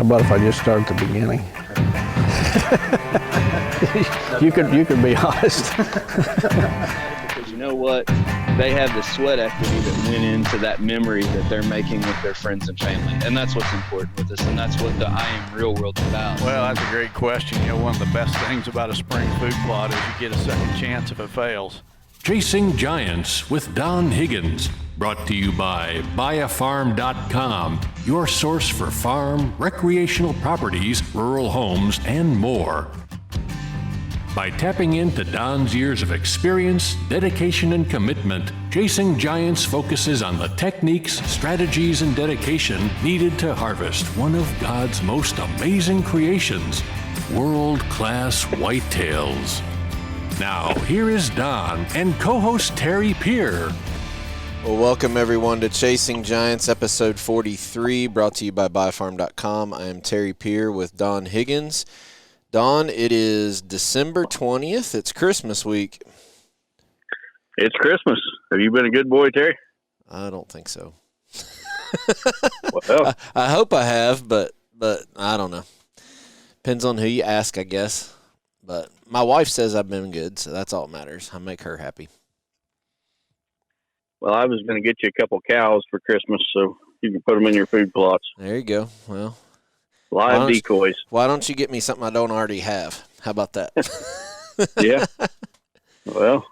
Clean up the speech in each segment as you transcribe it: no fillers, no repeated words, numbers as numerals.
How about if I just start at the beginning? you could be honest. Because you know what? They have the sweat equity that went into that memory that they're making with their friends and family. And that's what's important with us. And that's what the I Am Real World's about. Well, that's a great question. You know, one of the best things about a spring food plot is you get a second chance if it fails. Chasing Giants with Don Higgins. Brought to you by buyafarm.com, your source for farm, recreational properties, rural homes, and more. By tapping into Don's years of experience, dedication, and commitment, Chasing Giants focuses on the techniques, strategies, and dedication needed to harvest one of God's most amazing creations, world-class whitetails. Now, here is Don and co-host Terry Peer. Well, welcome everyone to Chasing Giants, episode 43, brought to you by buyafarm.com. I am Terry Peer with Don Higgins. Don, it is December 20th. It's Christmas week. It's Christmas. Have you been a good boy, Terry? I don't think so. Well, I hope I have, but I don't know. Depends on who you ask, I guess. But my wife says I've been good, so that's all that matters. I make her happy. well, I was going to get you a couple cows for Christmas, so you can put them in your food plots. There you go. Well, Live decoys. Why don't you get me something I don't already have? How about that? Yeah. Well,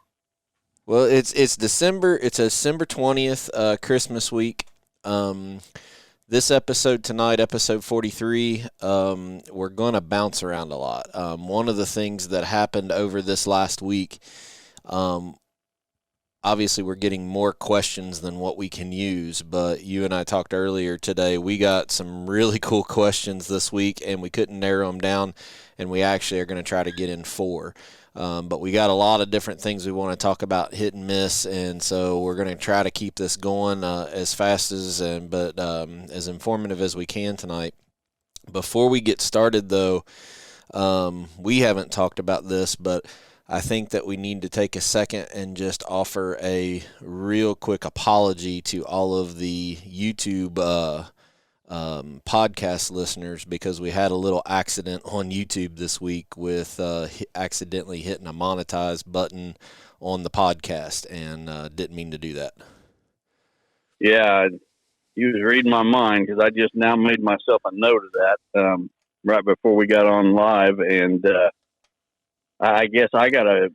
it's December. It's December 20th, Christmas week. This episode tonight, episode 43, we're going to bounce around a lot. One of the things that happened over this last week, obviously we're getting more questions than what we can use, but you and I talked earlier today. We got some really cool questions this week, and we couldn't narrow them down, and we actually are going to try to get in 4. But we got a lot of different things we want to talk about, hit and miss, and so we're going to try to keep this going as fast as as informative as we can tonight. Before we get started, though, we haven't talked about this, but I think that we need to take a second and just offer a real quick apology to all of the YouTube podcast listeners, because we had a little accident on YouTube this week with accidentally hitting a monetize button on the podcast, and didn't mean to do that. yeah, you was reading my mind because I just now made myself a note of that right before we got on live, and I guess I got a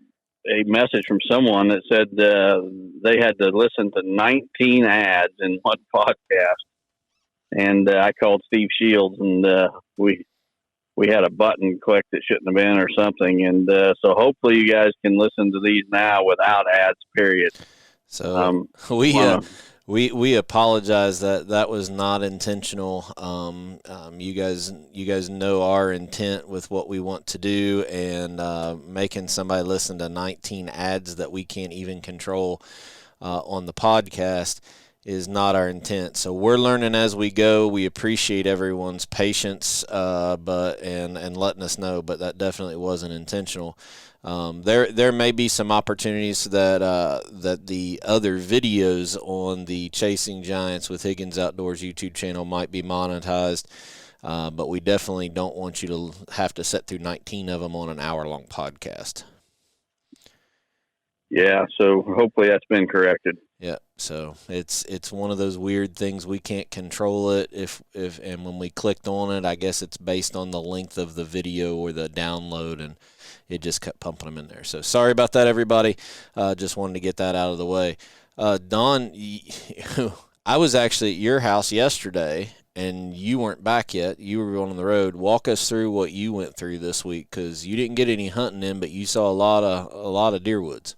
message from someone that said they had to listen to 19 ads in one podcast. And I called Steve Shields, and we had a button clicked that shouldn't have been or something. And so hopefully you guys can listen to these now without ads, period. So we apologize that was not intentional. You guys know our intent with what we want to do, and making somebody listen to 19 ads that we can't even control on the podcast is not our intent. So we're learning as we go. We appreciate everyone's patience, and letting us know, but that definitely wasn't intentional. There may be some opportunities that the other videos on the Chasing Giants with Higgins Outdoors YouTube channel might be monetized, but we definitely don't want you to have to sit through 19 of them on an hour-long podcast. Yeah, so hopefully that's been corrected. Yeah, so it's one of those weird things. We can't control it. And when we clicked on it, I guess it's based on the length of the video or the download, and it just kept pumping them in there. So sorry about that, everybody. Just wanted to get that out of the way. Don, I was actually at your house yesterday, and you weren't back yet. You were on the road. Walk us through what you went through this week, because you didn't get any hunting in, but you saw a lot of deer woods.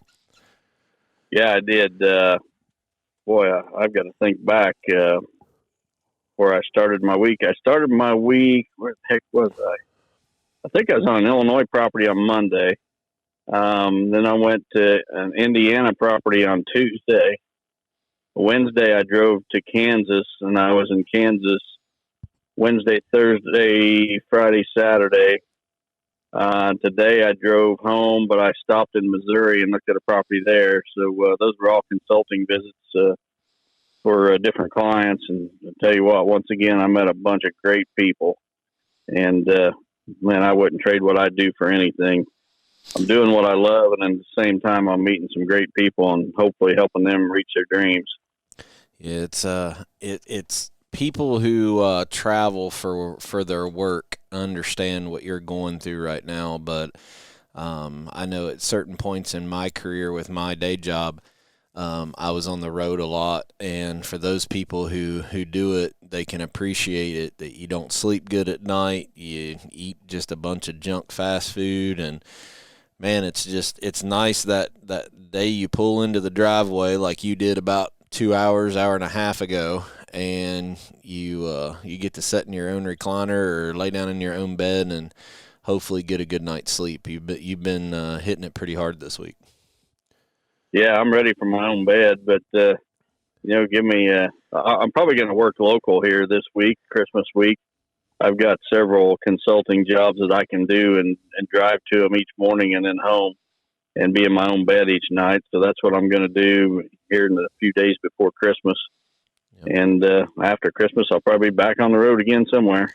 Yeah, I did. I've got to think back where I started my week. Where the heck was I? I think I was on an Illinois property on Monday. Then I went to an Indiana property on Tuesday. Wednesday, I drove to Kansas, and I was in Kansas Wednesday, Thursday, Friday, Saturday. Today I drove home, but I stopped in Missouri and looked at a property there. So those were all consulting visits for different clients. And I'll tell you what, once again, I met a bunch of great people. And, man, I wouldn't trade what I do for anything. I'm doing what I love, and at the same time, I'm meeting some great people and hopefully helping them reach their dreams. Yeah, it's people who travel for their work understand what you're going through right now, but I know at certain points in my career with my day job, I was on the road a lot, and for those people who do it, they can appreciate it, that you don't sleep good at night, you eat just a bunch of junk fast food, and man, it's nice that day you pull into the driveway like you did about 2 hours, hour and a half ago, and you get to sit in your own recliner or lay down in your own bed and hopefully get a good night's sleep. You've been hitting it pretty hard this week. Yeah, I'm ready for my own bed, but give me. I'm probably going to work local here this week, Christmas week. I've got several consulting jobs that I can do and drive to them each morning and then home and be in my own bed each night. So that's what I'm going to do here in the few days before Christmas. Yep. And after Christmas, I'll probably be back on the road again somewhere.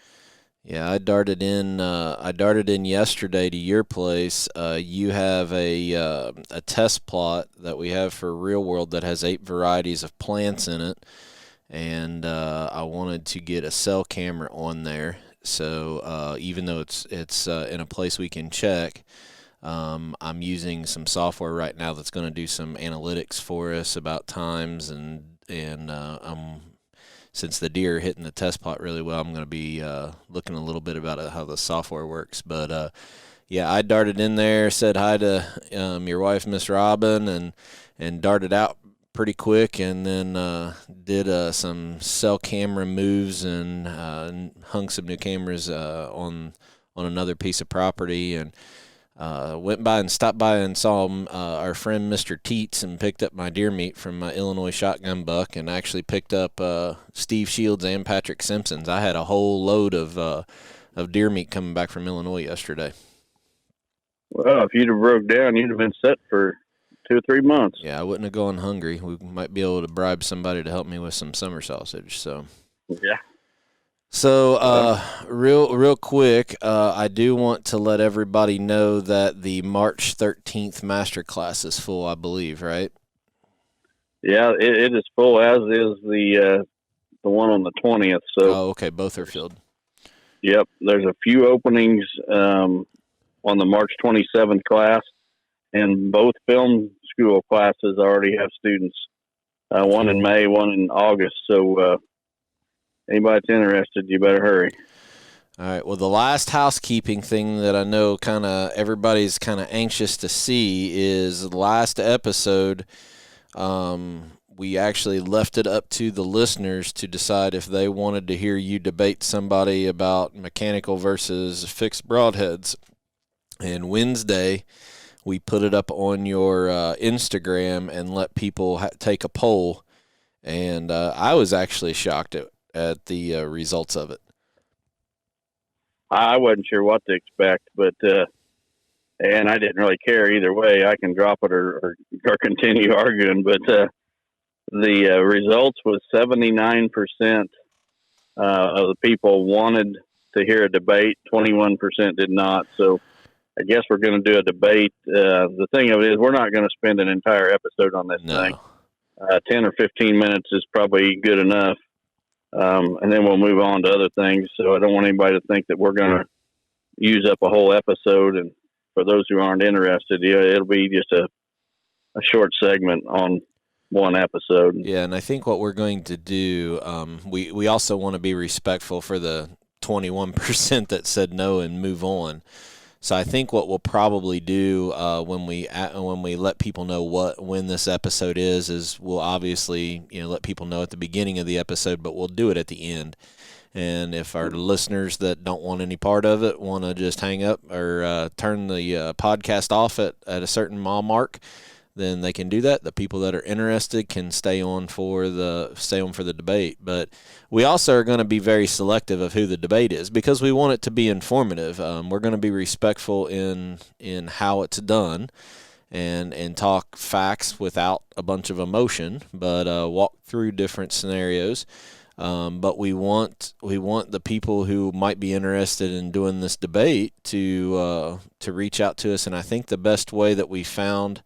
Yeah, I darted in yesterday to your place. You have a test plot that we have for Real World that has 8 varieties of plants in it, and I wanted to get a cell camera on there. So even though it's in a place we can check, I'm using some software right now that's going to do some analytics for us about times, and since the deer are hitting the test plot really well, I'm going to be looking a little bit about how the software works. But, yeah, I darted in there, said hi to your wife, Miss Robin, and darted out pretty quick, and then did some cell camera moves and hung some new cameras on another piece of property, and went by and stopped by and saw our friend Mr. Teets and picked up my deer meat from my Illinois shotgun buck, and actually picked up Steve Shields and Patrick Simpson's. I had a whole load of deer meat coming back from Illinois yesterday. Well, if you'd have broke down, you'd have been set for 2 or 3 months. Yeah, I wouldn't have gone hungry. We might be able to bribe somebody to help me with some summer sausage. So yeah. So, real quick, I do want to let everybody know that the March 13th masterclass is full, I believe, right? Yeah, it is full, as is the one on the 20th. So, okay, both are filled. Yep, there's a few openings on the March 27th class, and both film school classes already have students. One in May, one in August. So, anybody that's interested, you better hurry. All right. Well, the last housekeeping thing that I know everybody's kind of anxious to see is the last episode. We actually left it up to the listeners to decide if they wanted to hear you debate somebody about mechanical versus fixed broadheads. And Wednesday, we put it up on your Instagram and let people take a poll. And I was actually shocked at the results of it. I wasn't sure what to expect, but and I didn't really care either way. I can drop it or continue arguing, but the results was 79% of the people wanted to hear a debate, 21% did not. So I guess we're going to do a debate. The thing of it is, we're not going to spend an entire episode on this thing. 10 or 15 minutes is probably good enough. And then we'll move on to other things. So I don't want anybody to think that we're going to use up a whole episode. And for those who aren't interested, it'll be just a short segment on one episode. Yeah, and I think what we're going to do, we also want to be respectful for the 21% that said no and move on. So I think what we'll probably do when we let people know when this episode is we'll obviously let people know at the beginning of the episode, but we'll do it at the end. And if our listeners that don't want any part of it want to just hang up or turn the podcast off at a certain mile mark, then they can do that. The people that are interested can stay on for the debate. But we also are going to be very selective of who the debate is because we want it to be informative. We're going to be respectful in how it's done and talk facts without a bunch of emotion, but walk through different scenarios. But we want the people who might be interested in doing this debate to reach out to us. And I think the best way that we found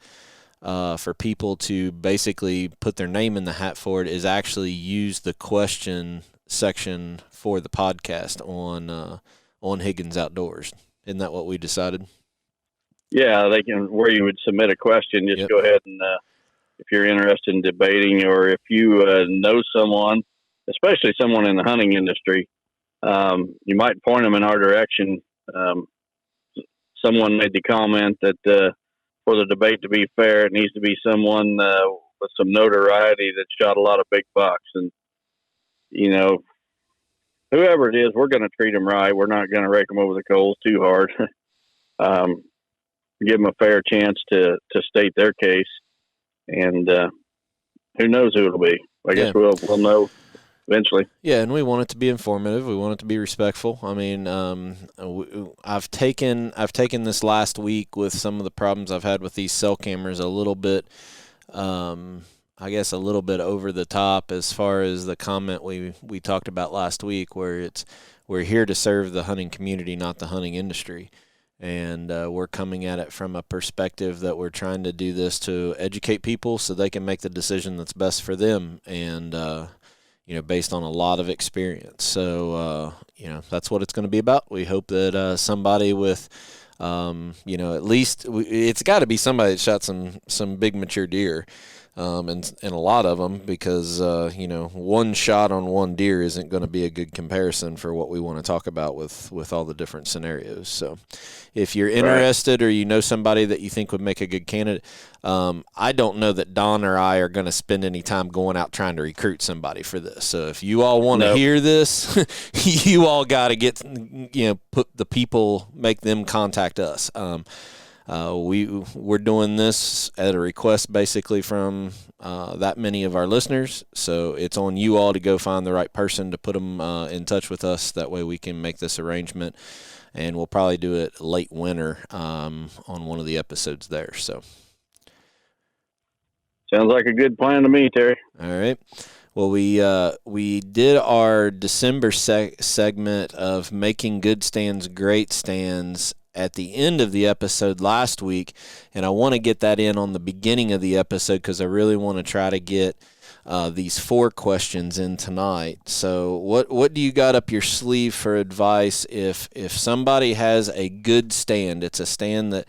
for people to basically put their name in the hat for it is actually use the question section for the podcast on Higgins Outdoors. Isn't that what we decided? Yeah, they can, where you would submit a question, just Yep. go ahead and if you're interested in debating, or if you know someone, especially someone in the hunting industry, you might point them in our direction. Someone made the comment that for the debate to be fair, it needs to be someone with some notoriety that shot a lot of big bucks. And, you know, whoever it is, we're going to treat them right. We're not going to rake them over the coals too hard. Give them a fair chance to state their case. And who knows who it'll be. I guess we'll know eventually. Yeah, and we want it to be informative. We want it to be respectful. I mean, I've taken this last week with some of the problems I've had with these cell cameras a little bit, I guess a little bit over the top as far as the comment we talked about last week, where we're here to serve the hunting community, not the hunting industry. And we're coming at it from a perspective that we're trying to do this to educate people so they can make the decision that's best for them, and based on a lot of experience. So that's what it's going to be about. We hope that somebody with at least it's got to be somebody that shot some big mature deer, and a lot of them, because one shot on one deer isn't going to be a good comparison for what we want to talk about with all the different scenarios. So if you're interested, or you know somebody that you think would make a good candidate, I don't know that Don or I are going to spend any time going out trying to recruit somebody for this. So if you all want to hear this, you all got to get, put the people, make them contact us. We're doing this at a request basically from that many of our listeners, so it's on you all to go find the right person to put them in touch with us. That way we can make this arrangement, and we'll probably do it late winter on one of the episodes there. So sounds like a good plan to me, Terry. All right. Well, we did our December segment of making good stands great stands at the end of the episode last week, and I want to get that in on the beginning of the episode because I really want to try to get these 4 questions in tonight. So what do you got up your sleeve for advice if somebody has a good stand? It's a stand that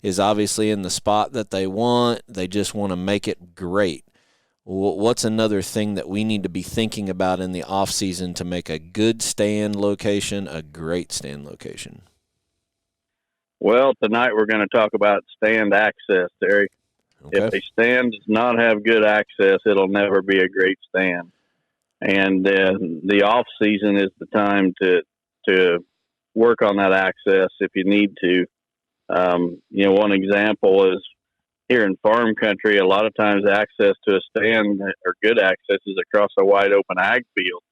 is obviously in the spot that they want. They just want to make it great. What's another thing that we need to be thinking about in the off season to make a good stand location a great stand location? Well, tonight we're going to talk about stand access, Terry. Okay. If a stand does not have good access, it'll never be a great stand. And the off season is the time to work on that access if you need to. One example is here in farm country, a lot of times access to a stand, or good access, is across a wide open ag field.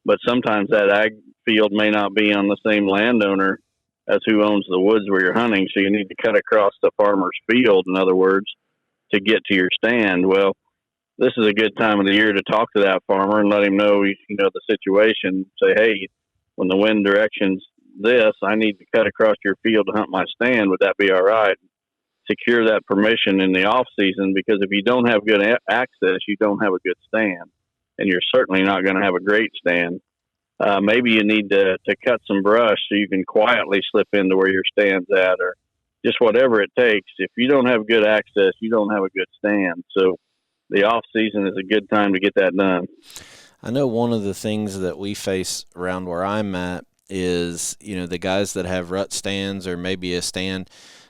But sometimes that ag field may not be on the same landowner as who owns the woods where you're hunting. So you need to cut across the farmer's field, in other words, to get to your stand. Well, this is a good time of the year to talk to that farmer and let him know, the situation. Say, hey, when the wind direction's this, I need to cut across your field to hunt my stand. Would that be all right? Secure that permission in the off season, because if you don't have good access, you don't have a good stand, and you're certainly not going to have a great stand. Maybe you need to cut some brush so you can quietly slip into where your stand's at, or just whatever it takes. If you don't have good access, you don't have a good stand. So the off season is a good time to get that done. I know one of the things that we face around where I'm at is, the guys that have rut stands, or maybe a stand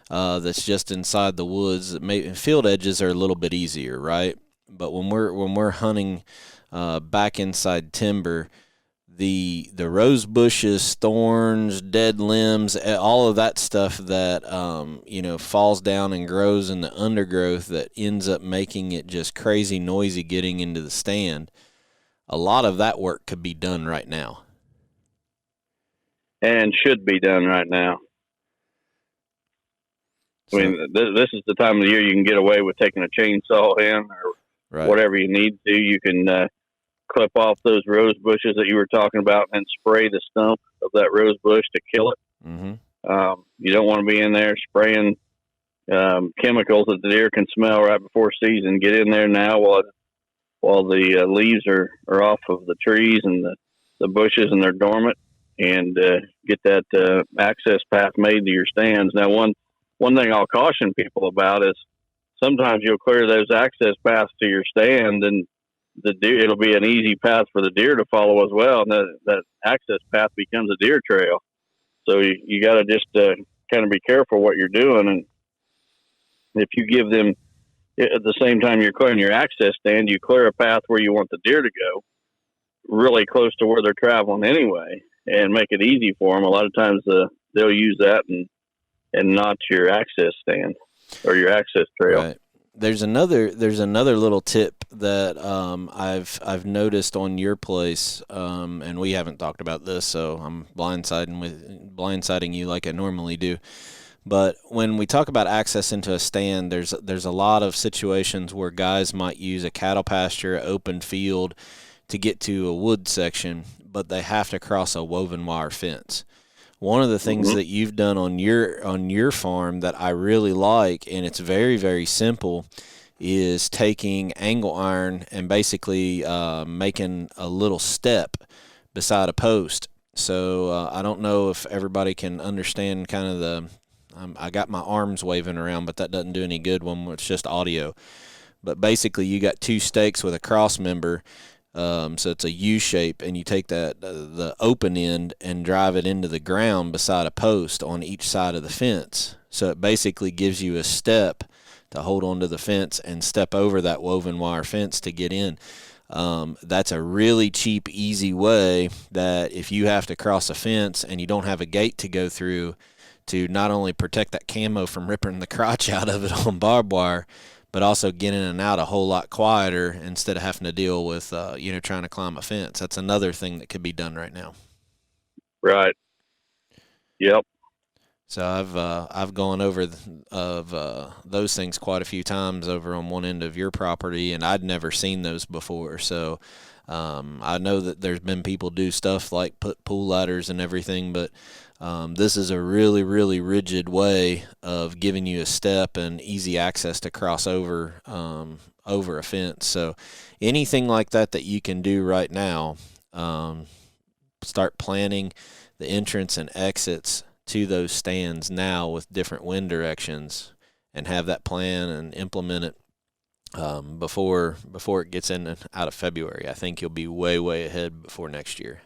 that's just inside the woods. Field edges are a little bit easier, right? But when we're hunting back inside timber, the rose bushes, thorns, dead limbs, all of that stuff that falls down and grows in the undergrowth that ends up making it just crazy noisy getting into the stand. A lot of that work could be done right now, and should be done right now. I mean, this is the time of the year you can get away with taking a chainsaw in, or whatever you need to. You can clip off those rose bushes that you were talking about and spray the stump of that rose bush to kill it. Mm-hmm. You don't want to be in there spraying chemicals that the deer can smell right before season. Get in there now while the leaves are off of the trees and the bushes and they're dormant, and get that access path made to your stands. Now, one thing I'll caution people about is sometimes you'll clear those access paths to your stand, and the deer, it'll be an easy path for the deer to follow as well, and that access path becomes a deer trail. So you got to just kind of be careful what you're doing, and if you give them at the same time you're clearing your access stand, you clear a path where you want the deer to go, really close to where they're traveling anyway, and make it easy for them. A lot of times they'll use that and not your access stand or your access trail. Right. There's another little tip that I've noticed on your place, and we haven't talked about this, so I'm blindsiding you like I normally do. But when we talk about access into a stand, there's a lot of situations where guys might use a cattle pasture, open field to get to a wood section, but they have to cross a woven wire fence. One of the things that you've done on your farm that I really like, and it's very, very simple, is taking angle iron and basically making a little step beside a post. So I don't know if everybody can understand kind of I got my arms waving around, but that doesn't do any good when it's just audio. But basically you got two stakes with a cross member. So it's a U shape, and you take the open end and drive it into the ground beside a post on each side of the fence. So it basically gives you a step to hold onto the fence and step over that woven wire fence to get in. That's a really cheap, easy way that if you have to cross a fence and you don't have a gate to go through to not only protect that camo from ripping the crotch out of it on barbed wire, but also get in and out a whole lot quieter instead of having to deal with, trying to climb a fence. That's another thing that could be done right now. Right. Yep. So I've gone over those things quite a few times over on one end of your property, and I'd never seen those before. So I know that there's been people do stuff like put pool ladders and everything, but this is a really, really rigid way of giving you a step and easy access to cross over a fence. So anything like that you can do right now, start planning the entrance and exits to those stands now with different wind directions, and have that plan and implement it before it gets in and out of February. I think you'll be way, way ahead before next year.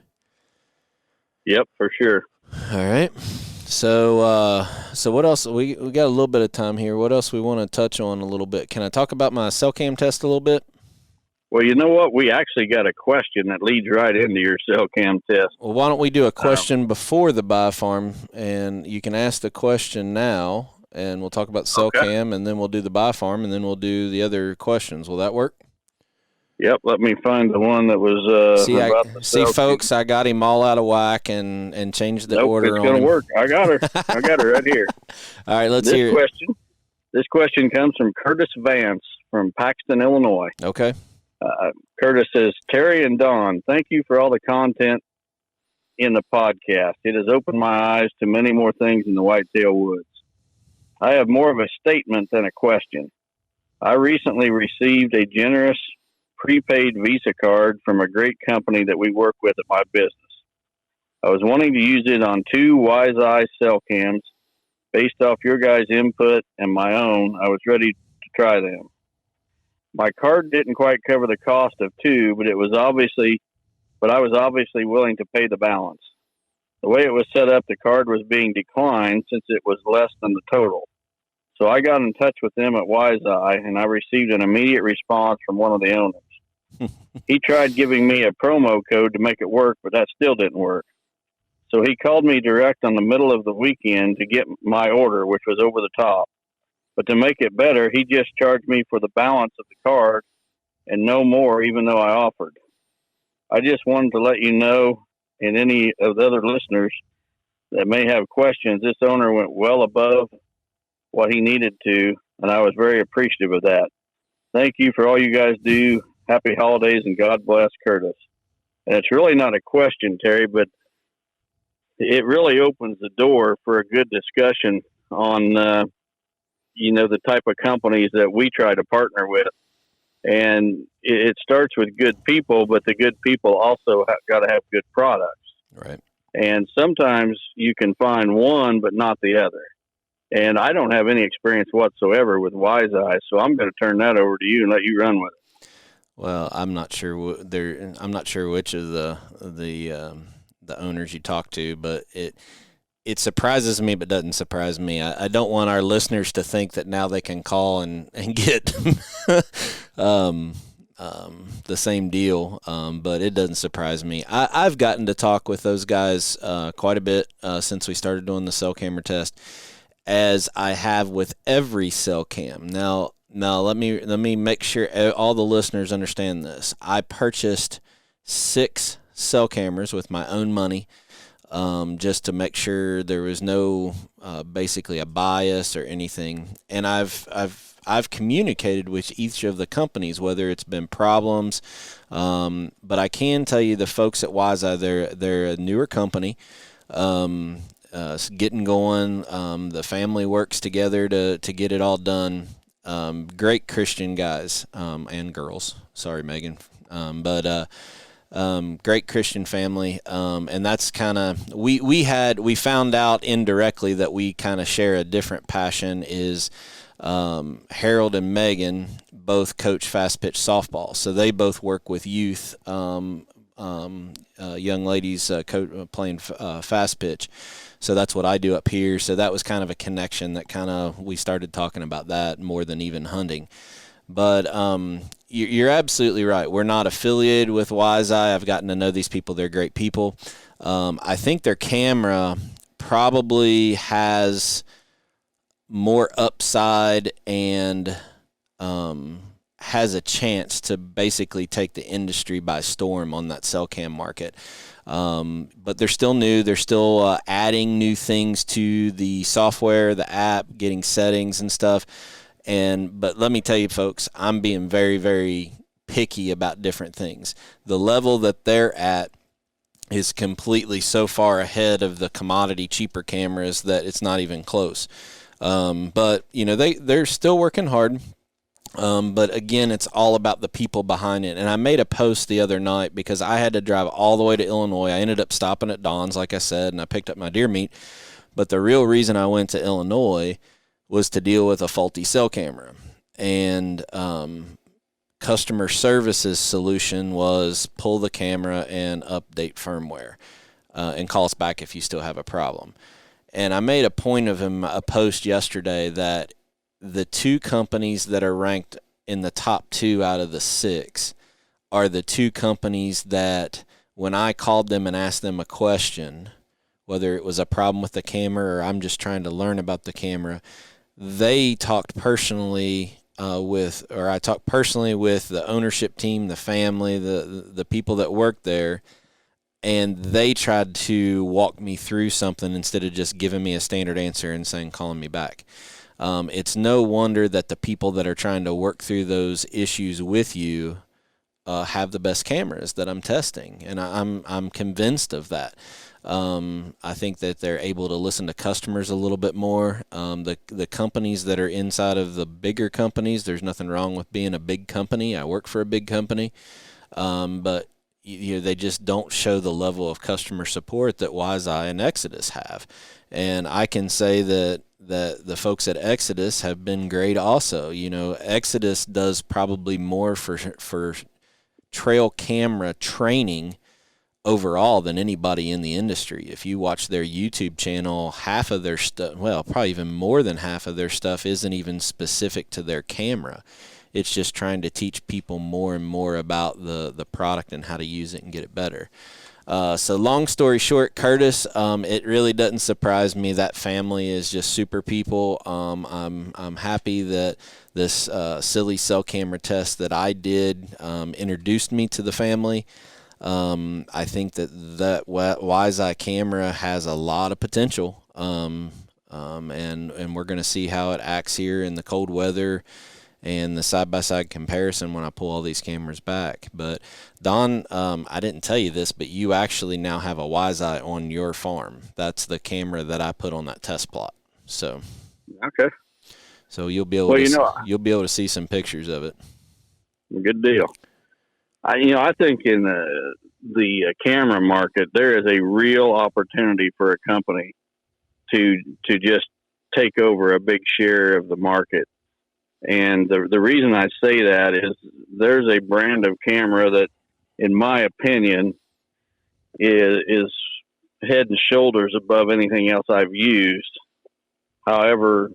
Yep, for sure. All right. So what else? We got a little bit of time here. What else we want to touch on a little bit? Can I talk about my cell cam test a little bit? Well, you know what? We actually got a question that leads right into your cell cam test. Well, why don't we do a question before the buy farm, and you can ask the question now, and we'll talk about cell cam, and then we'll do the buy farm, and then we'll do the other questions. Will that work? Yep, let me find the one that was see, folks, I got him all out of whack and changed the order on him. It's going to work. I got her. I got her right here. All right, let's hear it. This question comes from Curtis Vance from Paxton, Illinois. Okay. Curtis says, Terry and Don, thank you for all the content in the podcast. It has opened my eyes to many more things in the whitetail woods. I have more of a statement than a question. I recently received a generous prepaid Visa card from a great company that we work with at my business. I was wanting to use it on 2 Wise Eye cell cams. Based off your guys' input and my own, I was ready to try them. My card didn't quite cover the cost of 2, but I was obviously willing to pay the balance. The way it was set up, the card was being declined since it was less than the total. So I got in touch with them at Wise Eye, and I received an immediate response from one of the owners. He tried giving me a promo code to make it work, but that still didn't work. So he called me direct on the middle of the weekend to get my order, which was over the top. But to make it better, he just charged me for the balance of the card and no more, even though I offered. I just wanted to let you know, and any of the other listeners that may have questions, this owner went well above what he needed to, and I was very appreciative of that. Thank you for all you guys do happy holidays and God bless Curtis. And it's really not a question, Terry, but it really opens the door for a good discussion on, the type of companies that we try to partner with. And it starts with good people, but the good people also got to have good products. Right. And sometimes you can find one, but not the other. And I don't have any experience whatsoever with Wise Eye, so I'm going to turn that over to you and let you run with it. Well, I'm not sure I'm not sure which of the owners you talk to, but it surprises me, but doesn't surprise me. I don't want our listeners to think that now they can call and get the same deal, but it doesn't surprise me. I've gotten to talk with those guys quite a bit since we started doing the cell camera test, as I have with every cell cam. Now let me make sure all the listeners understand this. I purchased 6 cell cameras with my own money, just to make sure there was no basically a bias or anything. And I've communicated with each of the companies, whether it's been problems, but I can tell you the folks at Wise Eye, they're a newer company, getting going. The family works together to get it all done. Great Christian guys and girls. Sorry, Megan, but great Christian family, and that's kind of we found out indirectly that we kind of share a different passion. Is Harold and Megan both coach fast pitch softball, so they both work with youth, young ladies playing fast pitch. So that's what I do up here. So that was kind of a connection that we started talking about that more than even hunting. But you're absolutely right. We're not affiliated with Wise Eye. I've gotten to know these people. They're great people. I think their camera probably has more upside and has a chance to basically take the industry by storm on that cell cam market. But they're still new. They're still adding new things to the software, the app, getting settings and stuff. But let me tell you, folks, I'm being very, very picky about different things. The level that they're at is completely so far ahead of the commodity cheaper cameras that it's not even close. But they're still working hard. But again, it's all about the people behind it. And I made a post the other night because I had to drive all the way to Illinois. I ended up stopping at Don's, like I said, and I picked up my deer meat. But the real reason I went to Illinois was to deal with a faulty cell camera. And customer services solution was pull the camera and update firmware and call us back if you still have a problem. And I made a point of a post yesterday that the 2 companies that are ranked in the top 2 out of the 6 are the 2 companies that when I called them and asked them a question, whether it was a problem with the camera or I'm just trying to learn about the camera, they talked personally I talked personally with the ownership team, the family, the people that work there, and they tried to walk me through something instead of just giving me a standard answer and saying, calling me back. It's no wonder that the people that are trying to work through those issues with you have the best cameras that I'm testing, and I'm convinced of that. I think that they're able to listen to customers a little bit more. The companies that are inside of the bigger companies, there's nothing wrong with being a big company. I work for a big company, but they just don't show the level of customer support that Wise Eye and Exodus have. And I can say that the folks at Exodus have been great also. Exodus does probably more for trail camera training overall than anybody in the industry. If you watch their YouTube channel, half of their stuff, well, probably even more than half of their stuff isn't even specific to their camera. It's just trying to teach people more and more about the product and how to use it and get it better. So long story short, Curtis, it really doesn't surprise me. That family is just super people. I'm happy that this silly cell camera test that I did introduced me to the family. I think that Wise Eye camera has a lot of potential, and we're going to see how it acts here in the cold weather and the side-by-side comparison when I pull all these cameras back. But Don, I didn't tell you this, but you actually now have a WiseEye on your farm. That's the camera that I put on that test plot. So Okay. So you'll be able you'll be able to see some pictures of it. Good deal. I think in the camera market, there is a real opportunity for a company to just take over a big share of the market. And the reason I say that is there's a brand of camera that, in my opinion, is head and shoulders above anything else I've used. However,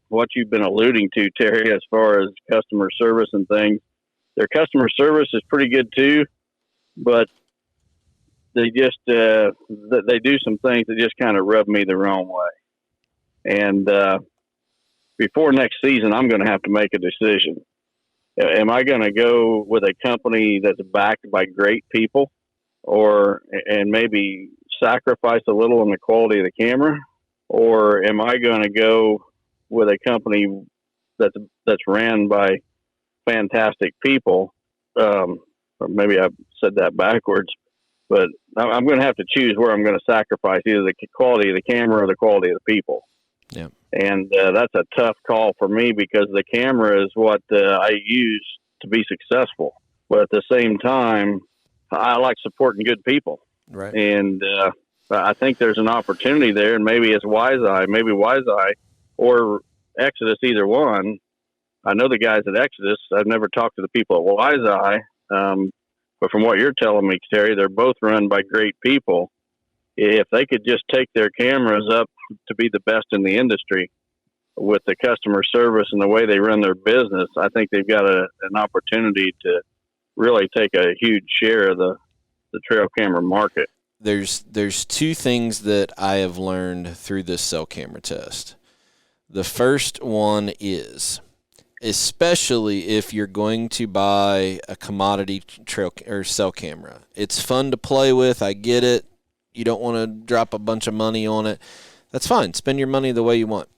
what you've been alluding to, Terry, as far as customer service and things, their customer service is pretty good too, but they just they do some things that just kind of rub me the wrong way. And before next season, I'm going to have to make a decision. Am I going to go with a company that's backed by great people, and maybe sacrifice a little on the quality of the camera, or am I going to go with a company that's ran by fantastic people? Or maybe I said that backwards, but I'm going to have to choose where I'm going to sacrifice either the quality of the camera or the quality of the people. Yeah. And that's a tough call for me because the camera is what I use to be successful. But at the same time, I like supporting good people. Right. And I think there's an opportunity there, and maybe it's WiseEye or Exodus, either one. I know the guys at Exodus. I've never talked to the people at WiseEye, but from what you're telling me, Terry, they're both run by great people. If they could just take their cameras up to be the best in the industry with the customer service and the way they run their business, I think they've got an opportunity to really take a huge share of the trail camera market. There's two things that I have learned through this cell camera test. The first one is, especially if you're going to buy a commodity trail or cell camera, it's fun to play with. I get it. You don't want to drop a bunch of money on it. That's fine. Spend your money the way you want.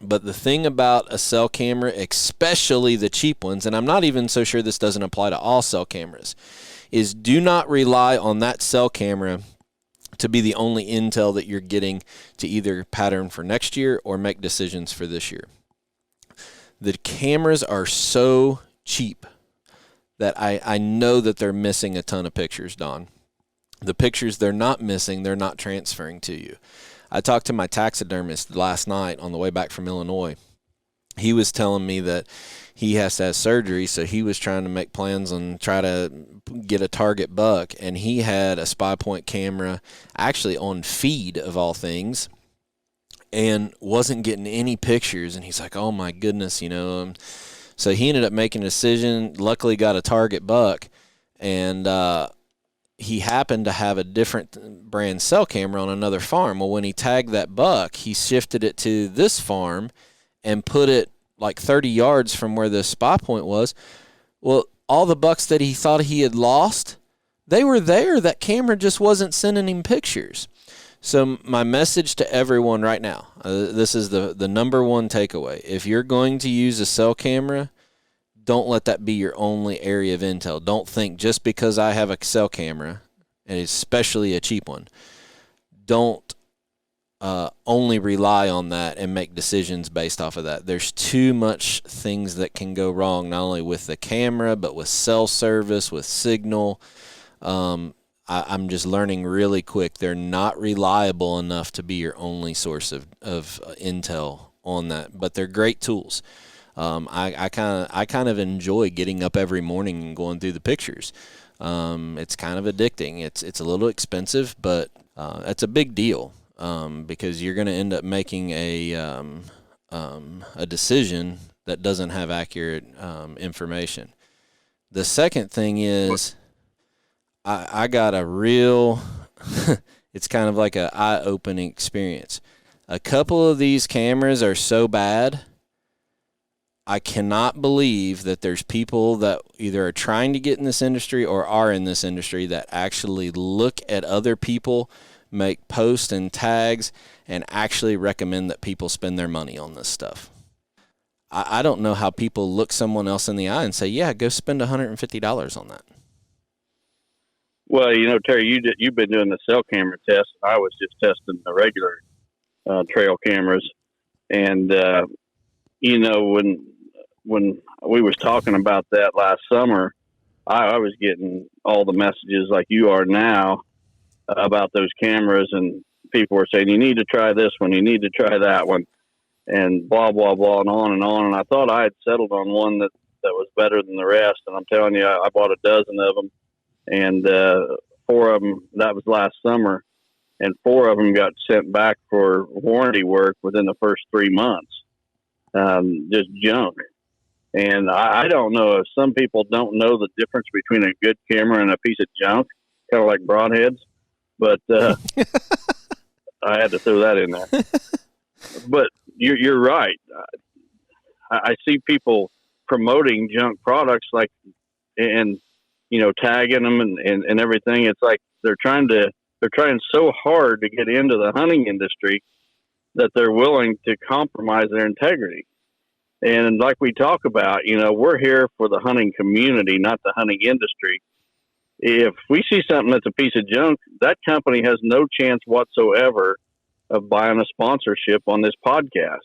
But the thing about a cell camera, especially the cheap ones, and I'm not even so sure this doesn't apply to all cell cameras, is do not rely on that cell camera to be the only intel that you're getting to either pattern for next year or make decisions for this year. The cameras are so cheap that I know that they're missing a ton of pictures, Don. The pictures they're not missing, they're not transferring to you. I talked to my taxidermist last night on the way back from Illinois. He was telling me that he has to have surgery, so he was trying to make plans and try to get a target buck, and he had a spy point camera actually on feed of all things and wasn't getting any pictures. And he's like, oh my goodness, so he ended up making a decision, luckily got a target buck, and he happened to have a different brand cell camera on another farm. Well, when he tagged that buck, he shifted it to this farm and put it like 30 yards from where the spy point was. Well, all the bucks that he thought he had lost, they were there. That camera just wasn't sending him pictures. So my message to everyone right now, this is the number one takeaway. If you're going to use a cell camera, don't let that be your only area of intel. Don't think just because I have a cell camera, and especially a cheap one, don't only rely on that and make decisions based off of that. There's too much things that can go wrong, not only with the camera, but with cell service, with signal. I'm just learning really quick. They're not reliable enough to be your only source of intel on that, but they're great tools. I kind of enjoy getting up every morning and going through the pictures. It's kind of addicting. It's a little expensive, but it's a big deal because you're going to end up making a decision that doesn't have accurate information. The second thing is I got a real it's kind of like an eye-opening experience. A couple of these cameras are so bad, I cannot believe that there's people that either are trying to get in this industry or are in this industry that actually look at other people, make posts and tags, and actually recommend that people spend their money on this stuff. I don't know how people look someone else in the eye and say, yeah, go spend $150 on that. Well, Terry, you've been doing the cell camera test. I was just testing the regular trail cameras. And, when we was talking about that last summer, I was getting all the messages like you are now about those cameras, and people were saying, you need to try this one, you need to try that one, and blah, blah, blah, and on and on. And I thought I had settled on one that was better than the rest. And I'm telling you, I bought a dozen of them, and 4 of them, that was last summer, and 4 of them got sent back for warranty work within the first 3 months. Just junk. And I don't know if some people don't know the difference between a good camera and a piece of junk, kind of like broadheads, but I had to throw that in there. But you're right. I see people promoting junk products and tagging them and everything. It's like they're trying so hard to get into the hunting industry that they're willing to compromise their integrity. And like we talk about, we're here for the hunting community, not the hunting industry. If we see something that's a piece of junk, that company has no chance whatsoever of buying a sponsorship on this podcast.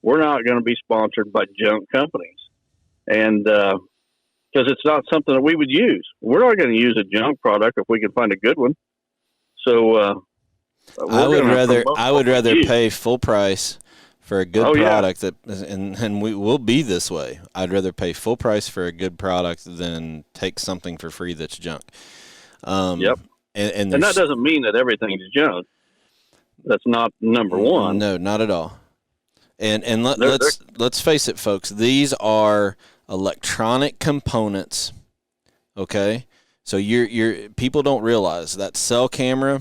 We're not going to be sponsored by junk companies. And, because it's not something that we would use. We're not going to use a junk product if we can find a good one. So, I would rather pay full price for a good product and we will be this way. I'd rather pay full price for a good product than take something for free that's junk. Yep. And that doesn't mean that everything is junk. That's not number one. No, not at all. And let's face it, folks. These are electronic components. Okay, so you're people don't realize that cell camera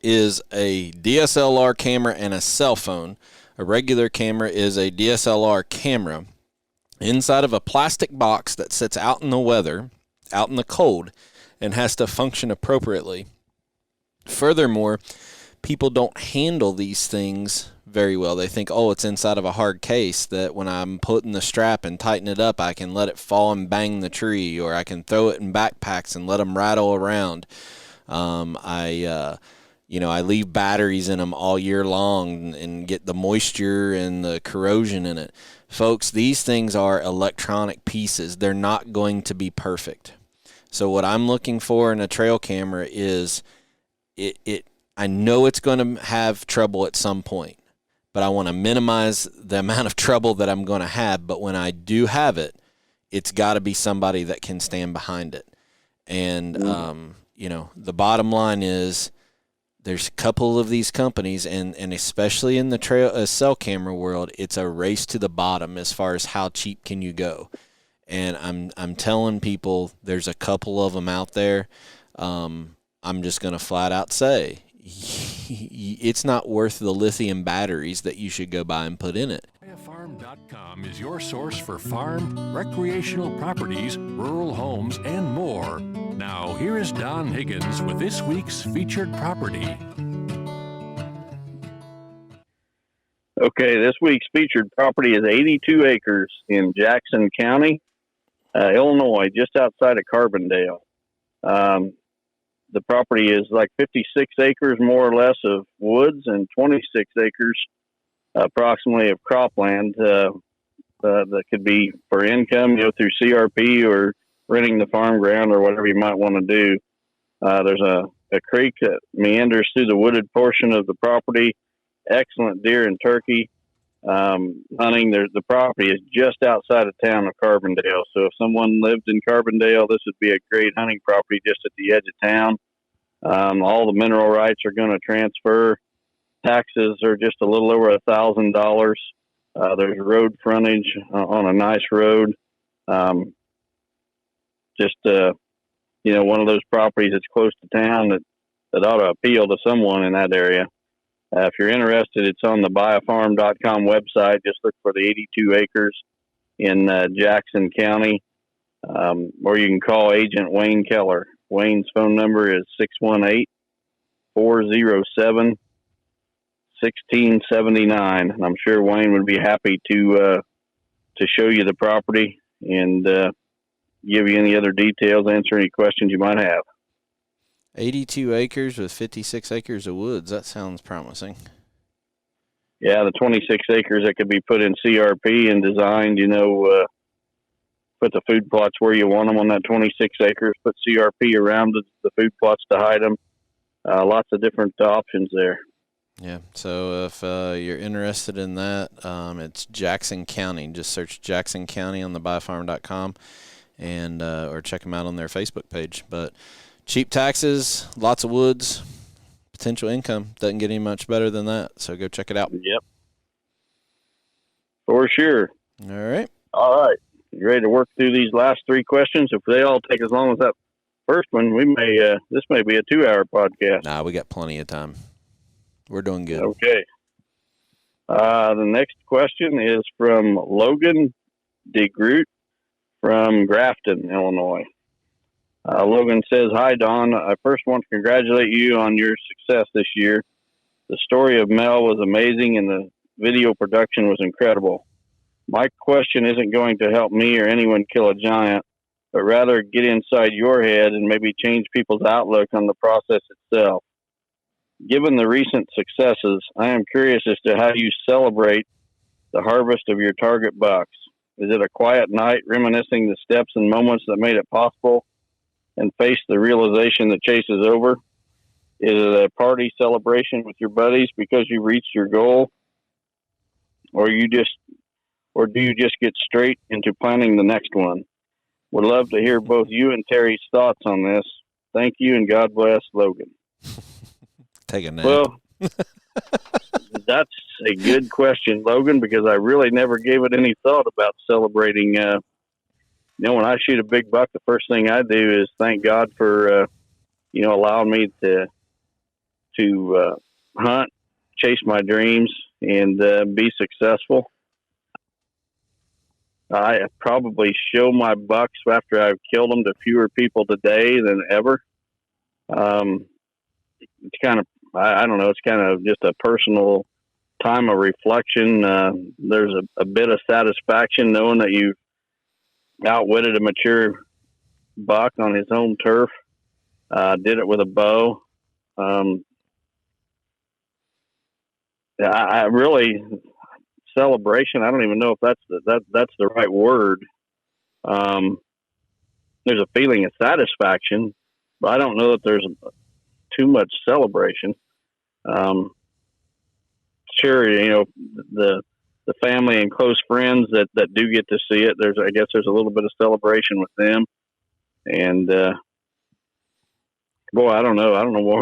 is a DSLR camera and a cell phone. A regular camera is a DSLR camera inside of a plastic box that sits out in the weather, out in the cold, and has to function appropriately. Furthermore, people don't handle these things very well. They think, it's inside of a hard case that when I'm putting the strap and tighten it up, I can let it fall and bang the tree, or I can throw it in backpacks and let them rattle around. I leave batteries in them all year long and get the moisture and the corrosion in it. Folks, these things are electronic pieces. They're not going to be perfect. So what I'm looking for in a trail camera is I know it's going to have trouble at some point, but I want to minimize the amount of trouble that I'm going to have. But when I do have it, it's got to be somebody that can stand behind it. And, the bottom line is, there's a couple of these companies, and especially in the cell camera world, it's a race to the bottom as far as how cheap can you go. And I'm telling people there's a couple of them out there. I'm just going to flat out say it's not worth the lithium batteries that you should go buy and put in it. BuyAFarm.com is your source for farm, recreational properties, rural homes, and more. Now, here is Don Higgins with this week's featured property. Okay, this week's featured property is 82 acres in Jackson County, Illinois, just outside of Carbondale. The property is like 56 acres, more or less, of woods and 26 acres, approximately, of cropland that could be for income, through CRP or renting the farm ground or whatever you might want to do. There's a creek that meanders through the wooded portion of the property. Excellent deer and turkey hunting. The property is just outside of town of Carbondale. So if someone lived in Carbondale, this would be a great hunting property just at the edge of town. All the mineral rights are going to transfer. Taxes are just a little over $1,000. There's road frontage on a nice road. One of those properties that's close to town that ought to appeal to someone in that area. If you're interested, it's on the BuyAFarm.com website. Just look for the 82 acres in Jackson County, or you can call Agent Wayne Keller. Wayne's phone number is 618-407-1679. And I'm sure Wayne would be happy to show you the property and give you any other details, answer any questions you might have. 82 acres with 56 acres of woods. That sounds promising. Yeah, the 26 acres that could be put in CRP and designed, put the food plots where you want them on that 26 acres, put CRP around the food plots to hide them. Lots of different options there. Yeah, so if you're interested in that, it's Jackson County. Just search Jackson County on the buyfarm.com and or check them out on their Facebook page. But cheap taxes, lots of woods, potential income. Doesn't get any much better than that, so go check it out. Yep. For sure. All right. All right. You ready to work through these last three questions? If they all take as long as that first one, this may be a 2-hour podcast. Nah, we got plenty of time. We're doing good. Okay. The next question is from Logan DeGroot from Grafton, Illinois. Logan says, "Hi, Don. I first want to congratulate you on your success this year. The story of Mel was amazing and the video production was incredible. My question isn't going to help me or anyone kill a giant, but rather get inside your head and maybe change people's outlook on the process itself. Given the recent successes, I am curious as to how you celebrate the harvest of your target bucks. Is it a quiet night reminiscing the steps and moments that made it possible and face the realization that chase is over? Is it a party celebration with your buddies because you reached your goal? Or do you just get straight into planning the next one? Would love to hear both you and Terry's thoughts on this. Thank you and God bless, Logan." Take a nap. Well, that's a good question, Logan, because I really never gave it any thought about celebrating. When I shoot a big buck, the first thing I do is thank God for, allowing me to hunt, chase my dreams, and be successful. I probably show my bucks after I've killed them to fewer people today than ever. It's kind of, I don't know, it's kind of just a personal time of reflection. There's a bit of satisfaction knowing that you've outwitted a mature buck on his home turf. Did it with a bow. I really, celebration, I don't even know if that's the right word. There's a feeling of satisfaction, but I don't know that there's too much celebration. Sure, the family and close friends that do get to see it, I guess there's a little bit of celebration with them. And boy, I don't know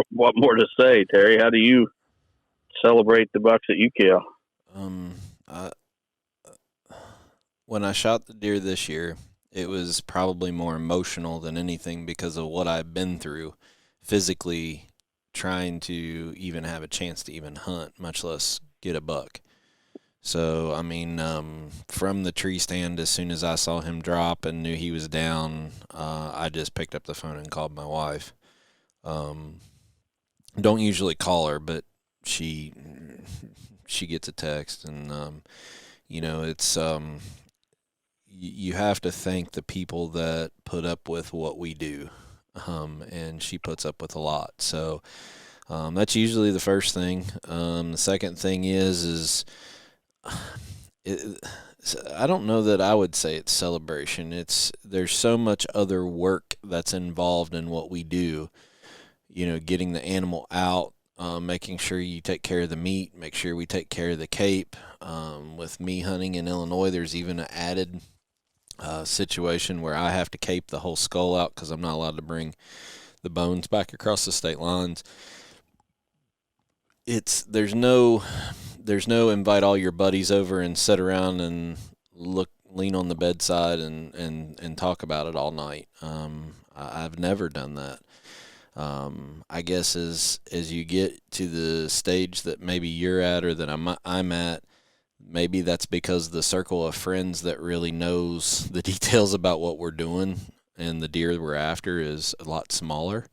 what more to say, Terry. How do you celebrate the bucks that you kill? When I shot the deer this year, it was probably more emotional than anything because of what I've been through physically trying to even have a chance to even hunt, much less get a buck. So, from the tree stand, as soon as I saw him drop and knew he was down, I just picked up the phone and called my wife. Don't usually call her, but she gets a text, and it's you have to thank the people that put up with what we do, and she puts up with a lot. So that's usually the first thing. The second thing is I don't know that I would say it's celebration. There's so much other work that's involved in what we do. Getting the animal out, making sure you take care of the meat, make sure we take care of the cape. With me hunting in Illinois, there's even an added situation where I have to cape the whole skull out because I'm not allowed to bring the bones back across the state lines. There's no invite all your buddies over and sit around and lean on the bedside and talk about it all night. I've never done that. I guess as you get to the stage that maybe you're at or that I'm at, maybe that's because the circle of friends that really knows the details about what we're doing and the deer we're after is a lot smaller.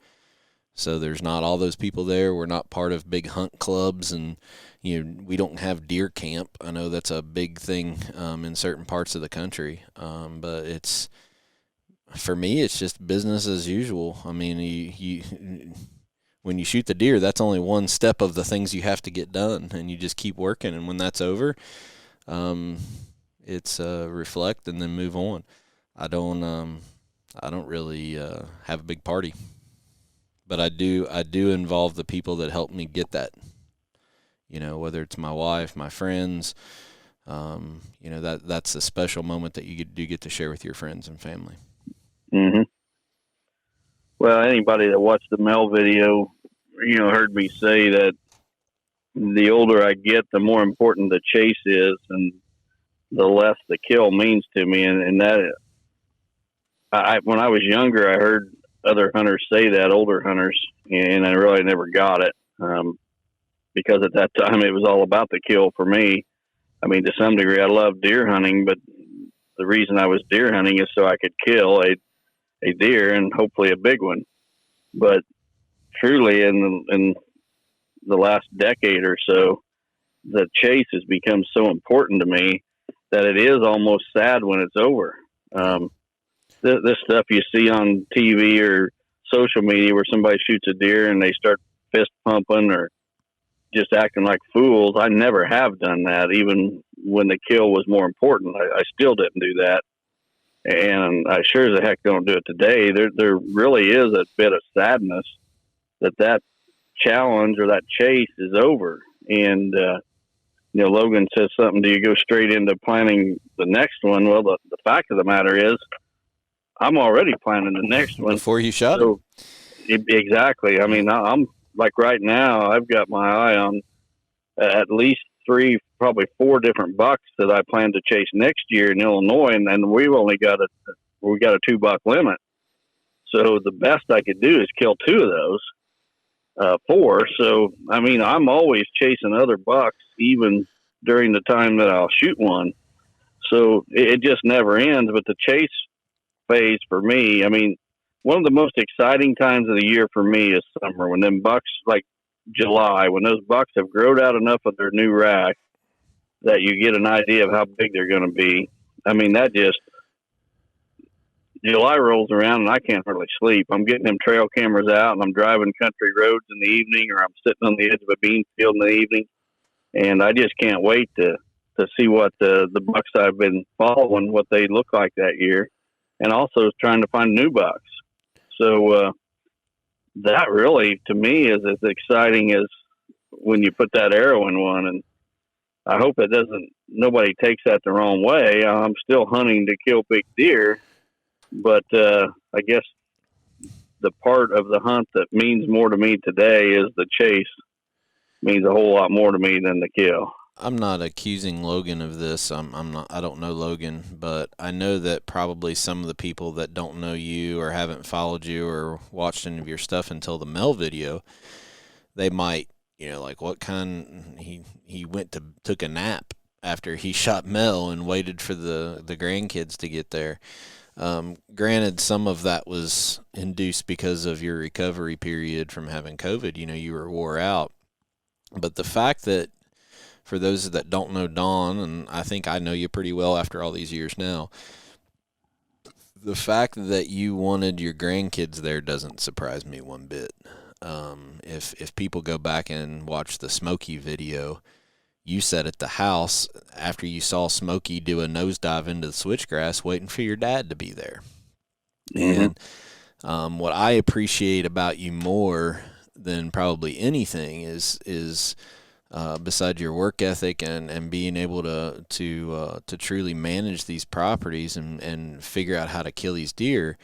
So there's not all those people there. We're not part of big hunt clubs, and we don't have deer camp. I know that's a big thing in certain parts of the country, but for me, it's just business as usual. I mean, when you shoot the deer, that's only one step of the things you have to get done, and you just keep working. And when that's over, it's reflect and then move on. I don't really have a big party, but I do involve the people that help me get that. Whether it's my wife, my friends, that's a special moment that you do get to share with your friends and family. Mm-hmm. Well, anybody that watched the Mel video, heard me say that the older I get, the more important the chase is, and the less the kill means to me. And that, when I was younger, I heard other hunters say that, older hunters, and I really never got it, because at that time it was all about the kill for me. I mean, to some degree, I love deer hunting, but the reason I was deer hunting is so I could kill a deer, and hopefully a big one. But truly, in the last decade or so, the chase has become so important to me that it is almost sad when it's over. This stuff you see on TV or social media where somebody shoots a deer and they start fist pumping or just acting like fools. I never have done that, even when the kill was more important. I still didn't do that. And I sure as heck don't do it today. There really is a bit of sadness that challenge or that chase is over. And, Logan says something, do you go straight into planning the next one? Well, the fact of the matter is I'm already planning the next one. Before you shot him. Exactly. I mean, I'm like right now, I've got my eye on at least 3, probably 4 different bucks that I plan to chase next year in Illinois, and we've only got a 2-buck limit. So the best I could do is kill 2 of those, 4. So I mean, I'm always chasing other bucks, even during the time that I'll shoot one. So it just never ends. But the chase phase for me, I mean, one of the most exciting times of the year for me is summer, when them bucks, like July, when those bucks have growed out enough of their new rack that you get an idea of how big they're going to be. I mean, July rolls around and I can't hardly sleep. I'm getting them trail cameras out and I'm driving country roads in the evening, or I'm sitting on the edge of a bean field in the evening. And I just can't wait to see what the bucks I've been following, what they look like that year. And also trying to find new bucks. So, that really, to me, is as exciting as when you put that arrow in one. And I hope nobody takes that the wrong way. I'm still hunting to kill big deer, but I guess the part of the hunt that means more to me today is the chase. Means a whole lot more to me than the kill. I'm not accusing Logan of this. I'm not. I don't know Logan, but I know that probably some of the people that don't know you or haven't followed you or watched any of your stuff until the Mel video, they might, like, what kind? He took a nap after he shot Mel and waited for the grandkids to get there. Granted, some of that was induced because of your recovery period from having COVID. You were wore out, but the fact that, for those that don't know Don, and I think I know you pretty well after all these years now, the fact that you wanted your grandkids there doesn't surprise me one bit. If people go back and watch the Smokey video, you sat at the house after you saw Smokey do a nosedive into the switchgrass waiting for your dad to be there. Mm-hmm. And what I appreciate about you more than probably anything is besides your work ethic and being able to truly manage these properties and figure out how to kill these deer,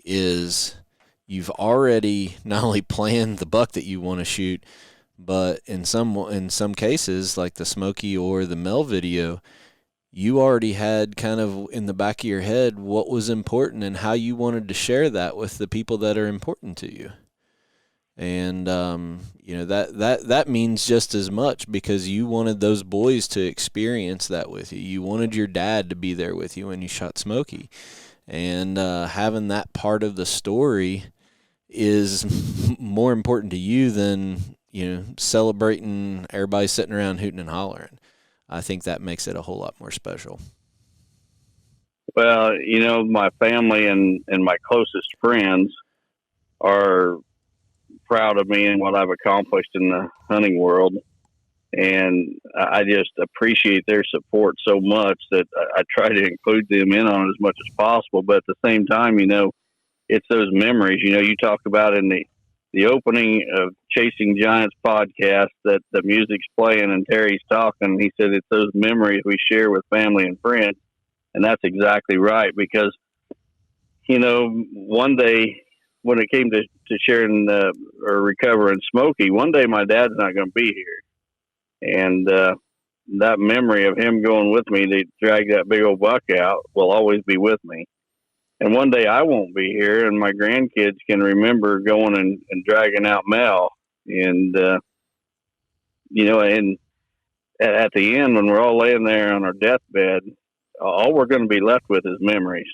is you've already not only planned the buck that you want to shoot, but in some cases, like the Smokey or the Mel video, you already had kind of in the back of your head what was important and how you wanted to share that with the people that are important to you. And, that means just as much, because you wanted those boys to experience that with you. You wanted your dad to be there with you when you shot Smokey. And having that part of the story is more important to you than, celebrating everybody sitting around hooting and hollering. I think that makes it a whole lot more special. Well, my family and my closest friends are proud of me and what I've accomplished in the hunting world. And I just appreciate their support so much that I try to include them in on it as much as possible. But at the same time, it's those memories. You talked about in the opening of Chasing Giants podcast that the music's playing and Terry's talking. He said it's those memories we share with family and friends. And that's exactly right, because, one day when it came to sharing or recovering Smokey, one day my dad's not going to be here. And that memory of him going with me to drag that big old buck out will always be with me. And one day I won't be here, and my grandkids can remember going and dragging out Mel. And, and at the end, when we're all laying there on our deathbed, all we're going to be left with is memories.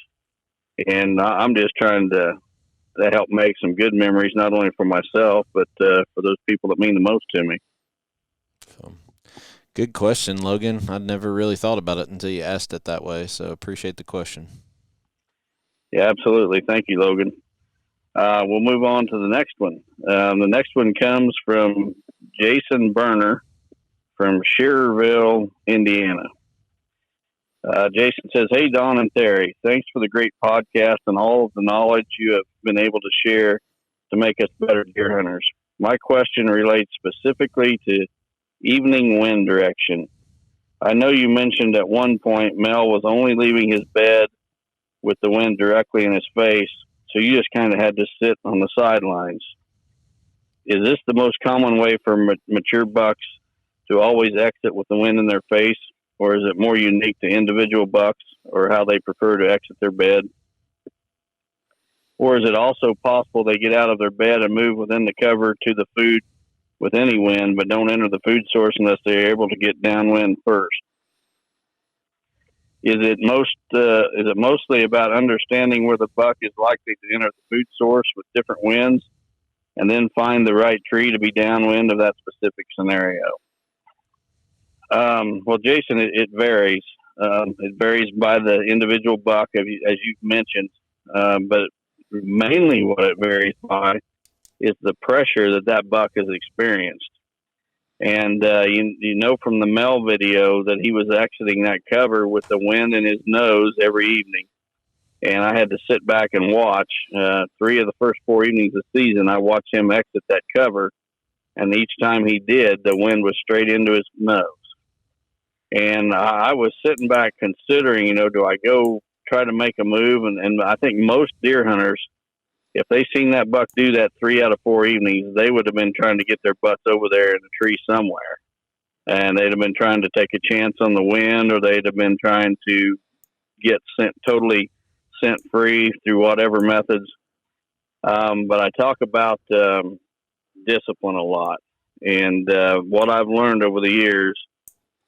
And I'm just trying to help make some good memories, not only for myself, but for those people that mean the most to me. So, good question, Logan. I'd never really thought about it until you asked it that way, so appreciate the question. Yeah, absolutely. Thank you, Logan. We'll move on to the next one. The next one comes from Jason Berner from Shearerville, Indiana. Jason says, "Hey, Don and Terry, thanks for the great podcast and all of the knowledge you have been able to share to make us better deer hunters. My question relates specifically to evening wind direction. I know you mentioned at one point Mel was only leaving his bed with the wind directly in his face, so you just kind of had to sit on the sidelines. Is this the most common way for mature bucks to always exit with the wind in their face, or is it more unique to individual bucks or how they prefer to exit their bed? Or is it also possible they get out of their bed and move within the cover to the food with any wind, but don't enter the food source unless they're able to get downwind first? Is it mostly about understanding where the buck is likely to enter the food source with different winds and then find the right tree to be downwind of that specific scenario?" Well, Jason, it varies. It varies by the individual buck, as you've mentioned, but mainly what it varies by is the pressure that buck has experienced. And from the Mel video that he was exiting that cover with the wind in his nose every evening. And I had to sit back and watch 3 of the first 4 evenings of the season. I watched him exit that cover, and each time he did, the wind was straight into his nose. And I was sitting back considering, do I go try to make a move? And I think most deer hunters, if they seen that buck do that 3 out of 4 evenings, they would have been trying to get their butts over there in a tree somewhere. And they'd have been trying to take a chance on the wind, or they'd have been trying to get totally scent free through whatever methods. But I talk about discipline a lot. And what I've learned over the years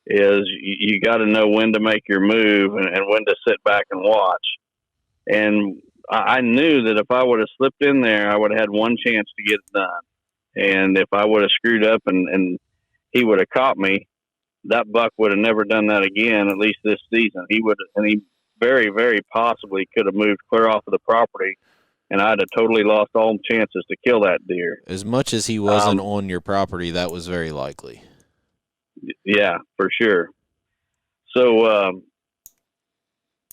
is you got to know when to make your move and when to sit back and watch. And I knew that if I would have slipped in there, I would have had one chance to get it done. And if I would have screwed up and he would have caught me, that buck would have never done that again, at least this season. He very, very possibly could have moved clear off of the property, and I'd have totally lost all chances to kill that deer. As much as he wasn't on your property, that was very likely. Yeah, for sure. So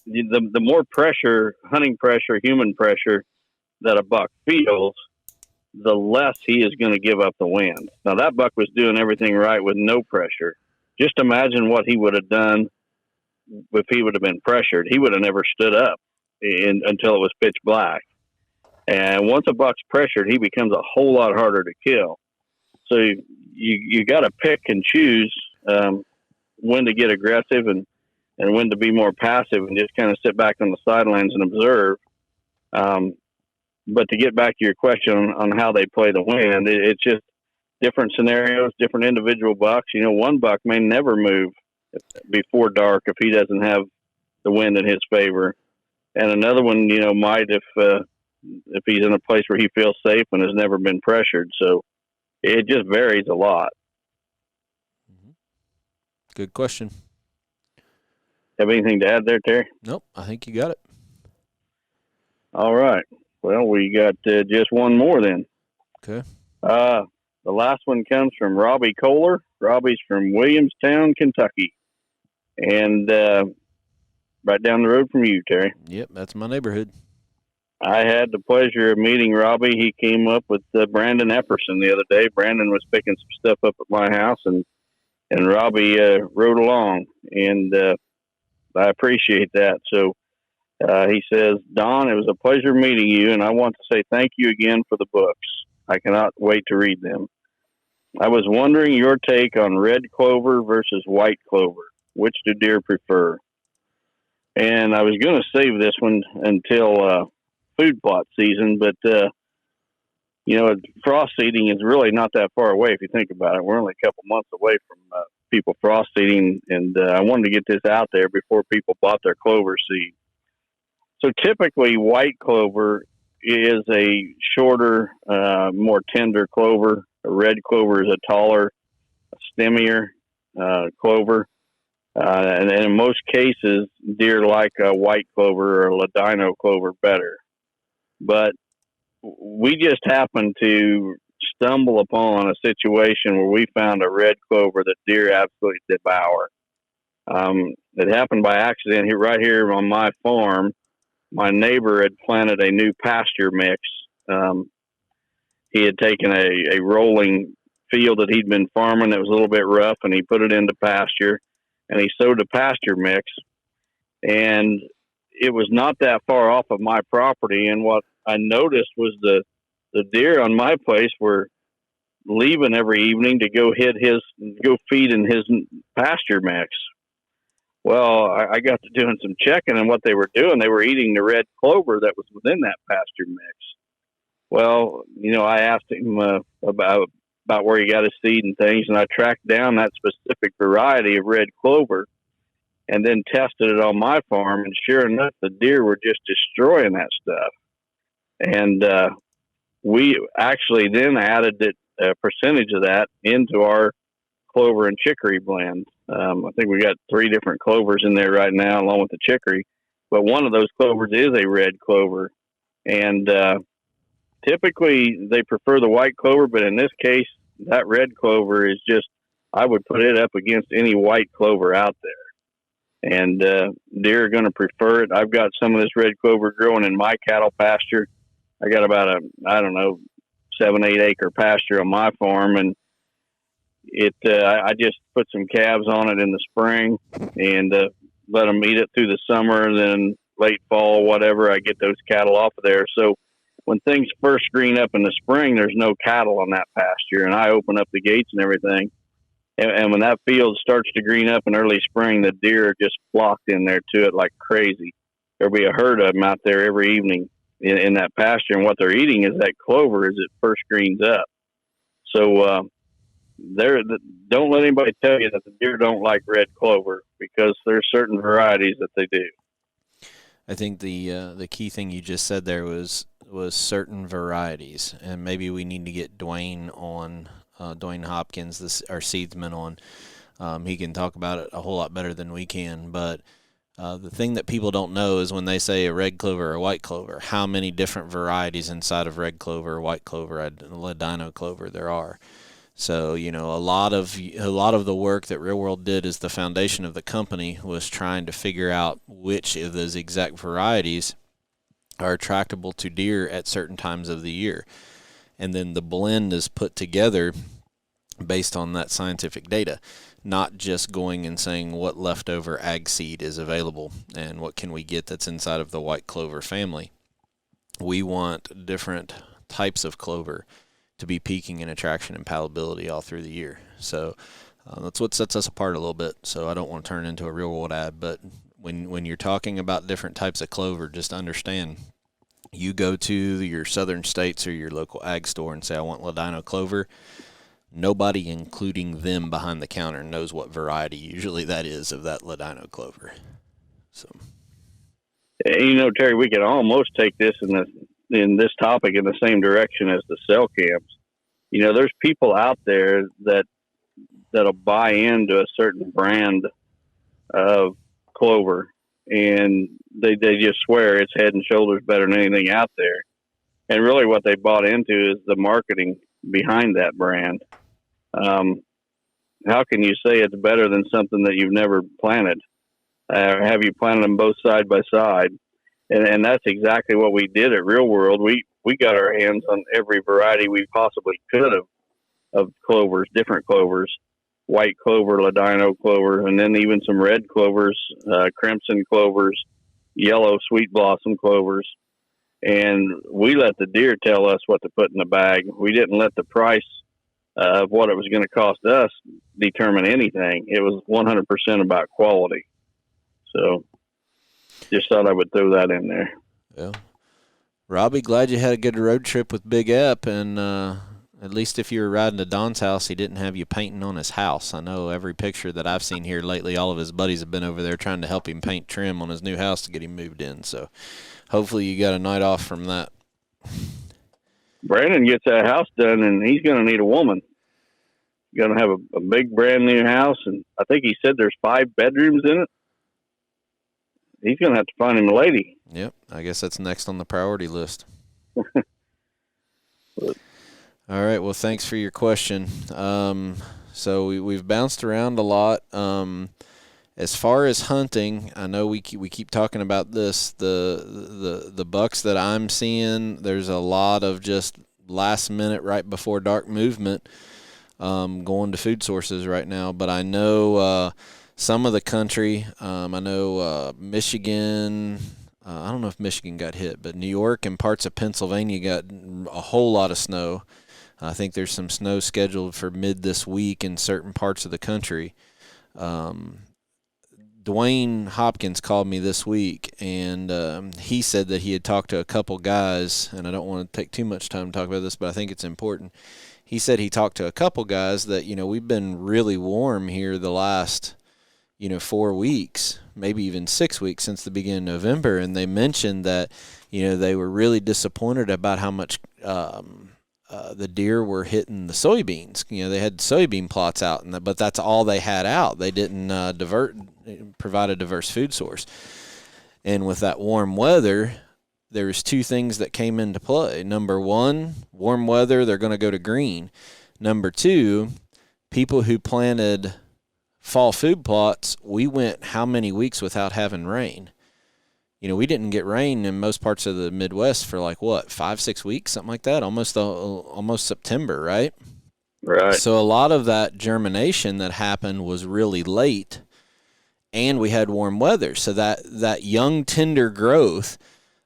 the more pressure, hunting pressure, human pressure that a buck feels, the less he is going to give up the wind. Now, that buck was doing everything right with no pressure. Just imagine what he would have done if he would have been pressured. He would have never stood up until it was pitch black. And once a buck's pressured, he becomes a whole lot harder to kill. So you got to pick and choose when to get aggressive and when to be more passive and just kind of sit back on the sidelines and observe. But to get back to your question on how they play the wind, it's just different scenarios, different individual bucks. One buck may never move before dark if he doesn't have the wind in his favor. And another one, might if if he's in a place where he feels safe and has never been pressured. So it just varies a lot. Good question. Have anything to add there, Terry? Nope, I think you got it. All right. Well, we got just one more then. Okay. The last one comes from Robbie Kohler. Robbie's from Williamstown, Kentucky. And right down the road from you, Terry. Yep, that's my neighborhood. I had the pleasure of meeting Robbie. He came up with Brandon Epperson the other day. Brandon was picking some stuff up at my house, and Robbie rode along, and I appreciate that. So he says, Don, it was a pleasure meeting you, and I want to say thank you again for the books. I cannot wait to read them. I was wondering your take on red clover versus white clover. Which do deer prefer? And I was going to save this one until food plot season, but frost seeding is really not that far away if you think about it. We're only a couple months away from people frost seeding, and I wanted to get this out there before people bought their clover seed. So typically white clover is a shorter, more tender clover. A red clover is a taller, stemmier clover. And in most cases, deer like a white clover or ladino clover better. But we just happened to stumble upon a situation where we found a red clover that deer absolutely devour. It happened by accident right here on my farm. My neighbor had planted a new pasture mix. He had taken a rolling field that he'd been farming that was a little bit rough, and he put it into pasture, and he sowed a pasture mix. And it was not that far off of my property, and what I noticed was the deer on my place were leaving every evening to go feed in his pasture mix. Well, I got to doing some checking, and what they were doing, they were eating the red clover that was within that pasture mix. Well, I asked him about where he got his seed and things, and I tracked down that specific variety of red clover and then tested it on my farm, and sure enough, the deer were just destroying that stuff. And we actually then added a percentage of that into our clover and chicory blend. I think we got 3 different clovers in there right now, along with the chicory. But one of those clovers is a red clover. And typically they prefer the white clover, but in this case, that red clover is just, I would put it up against any white clover out there. And deer are going to prefer it. I've got some of this red clover growing in my cattle pasture. I got about 7-8 acre pasture on my farm, and I just put some calves on it in the spring and let them eat it through the summer, and then late fall, whatever, I get those cattle off of there. So when things first green up in the spring, there's no cattle on that pasture, and I open up the gates and everything. And when that field starts to green up in early spring, the deer are just flocked in there to it like crazy. There'll be a herd of them out there every evening in that pasture, and what they're eating is that clover as it first greens up. So don't let anybody tell you that the deer don't like red clover, because there's certain varieties that they do. I think the key thing you just said there was certain varieties, and maybe we need to get Dwayne Hopkins, our seedsman, on. He can talk about it a whole lot better than we can, but the thing that people don't know is when they say a red clover or a white clover, how many different varieties inside of red clover, white clover, and ladino clover there are. So, a lot of the work that Real World did as the foundation of the company was trying to figure out which of those exact varieties are attractable to deer at certain times of the year. And then the blend is put together based on that scientific data, not just going and saying what leftover ag seed is available and what can we get that's inside of the white clover family. We want different types of clover to be peaking in attraction and palatability all through the year. So that's what sets us apart a little bit. So I don't want to turn it into a Real World ad, but when you're talking about different types of clover, just understand, you go to your southern states or your local ag store and say, I want ladino clover. Nobody, including them behind the counter, knows what variety usually that is of that ladino clover. So, Terry, we could almost take this in the in this topic in the same direction as the cell cams. You know, there's people out there that'll buy into a certain brand of clover, and they just swear it's head and shoulders better than anything out there. And really what they bought into is the marketing behind that brand. How can you say it's better than something that you've never planted? Have you planted them both side by side? And that's exactly what we did at Real World. We got our hands on every variety we possibly could of clovers, different clovers, white clover, ladino clover, and then even some red clovers, crimson clovers, yellow sweet blossom clovers. And we let the deer tell us what to put in the bag. We didn't let the price of what it was going to cost us determine anything. It was 100% about quality. So just thought I would throw that in there. Yeah. Robbie, glad you had a good road trip with Big Ep, and at least if you were riding to Don's house, he didn't have you painting on his house. I know every picture that I've seen here lately, all of his buddies have been over there trying to help him paint trim on his new house to get him moved in. So hopefully you got a night off from that. Brandon gets that house done, and he's going to need a woman. He's going to have a big brand new house, and I think he said there's 5 bedrooms in it. He's going to have to find him a lady. Yep, I guess that's next on the priority list. All right, well, thanks for your question. So we've bounced around a lot. As far as hunting, I know we keep talking about this. The bucks that I'm seeing, there's a lot of just last minute, right before dark movement going to food sources right now. But I know some of the country, I know Michigan. I don't know if Michigan got hit, but New York and parts of Pennsylvania got a whole lot of snow. I think there's some snow scheduled for mid this week in certain parts of the country. Dwayne Hopkins called me this week, and he said that he had talked to a couple guys, and I don't want to take too much time to talk about this, but I think it's important. He said he talked to a couple guys that, we've been really warm here the last, 4 weeks, maybe even 6 weeks since the beginning of November, and they mentioned that, they were really disappointed about how much the deer were hitting the soybeans. They had soybean plots out, but that's all they had out. They didn't provide a diverse food source. And with that warm weather, there was 2 things that came into play. Number 1, warm weather, they're going to go to green. Number 2, people who planted fall food plots, we went how many weeks without having rain? We didn't get rain in most parts of the Midwest for 5-6 weeks, something like that, almost September, right? Right. So a lot of that germination that happened was really late, and we had warm weather. So that young, tender growth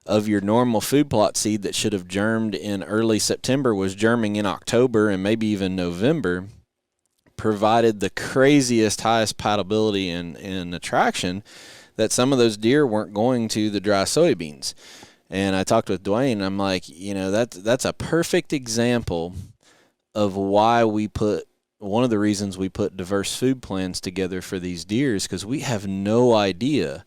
of your normal food plot seed that should have germed in early September was germing in October and maybe even November, provided the craziest, highest palatability and attraction that some of those deer weren't going to the dry soybeans. And I talked with Dwayne, and I'm like, that's a perfect example of why one of the reasons we put diverse food plans together for these deer is because we have no idea